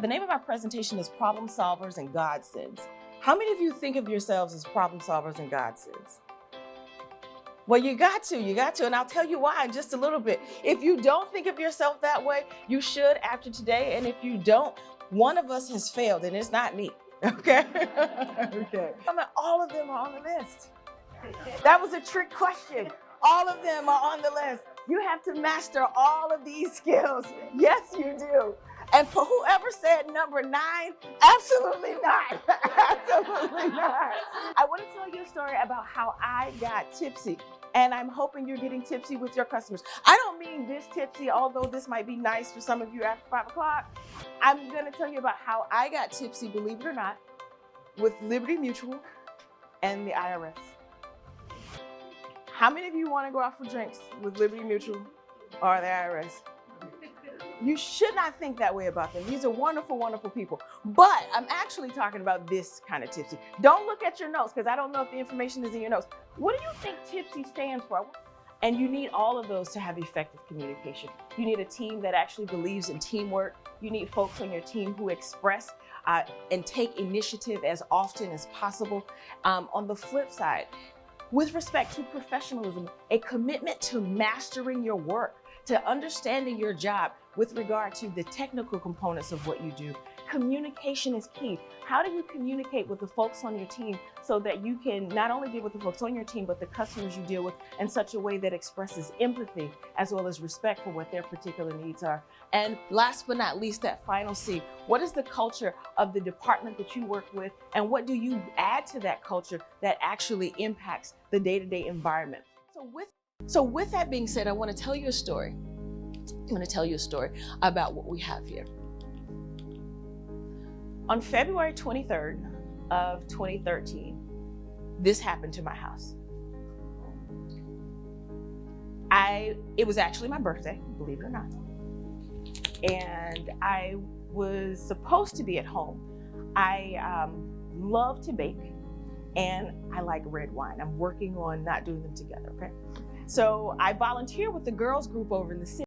The name of our presentation is Problem Solvers and Godsends. How many of you think of yourselves as problem solvers and Godsends? Well, you got to, and I'll tell you why in just a little bit. If you don't think of yourself that way, you should after today. And if you don't, one of us has failed, and it's not me, okay? Okay. I mean, all of them are on the list. That was a trick question. All of them are on the list. You have to master all of these skills. Yes, you do. And for whoever said number 9, absolutely not. Absolutely not. I want to tell you a story about how I got tipsy. And I'm hoping you're getting tipsy with your customers. I don't mean this tipsy, although this might be nice for some of you after 5 o'clock. I'm going to tell you about how I got tipsy, believe it or not, with Liberty Mutual and the IRS. How many of you want to go out for drinks with Liberty Mutual or the IRS? You should not think that way about them. These are wonderful, wonderful people. But I'm actually talking about this kind of tipsy. Don't look at your notes because I don't know if the information is in your notes. What do you think tipsy stands for? And you need all of those to have effective communication. You need a team that actually believes in teamwork. You need folks on your team who express and take initiative as often as possible. On the flip side, with respect to professionalism, a commitment to mastering your work, to understanding your job with regard to the technical components of what you do. Communication is key. How do you communicate with the folks on your team so that you can not only deal with the folks on your team, but the customers you deal with in such a way that expresses empathy as well as respect for what their particular needs are? And last but not least, that final C, what is the culture of the department that you work with, and what do you add to that culture that actually impacts the day-to-day environment? So with that being said, I want to tell you a story. I'm going to tell you a story about what we have here. On February 23rd of 2013, this happened to my house. It was actually my birthday, believe it or not. And I was supposed to be at home. I love to bake and I like red wine. I'm working on not doing them together, okay? So I volunteer with the girls group over in the city.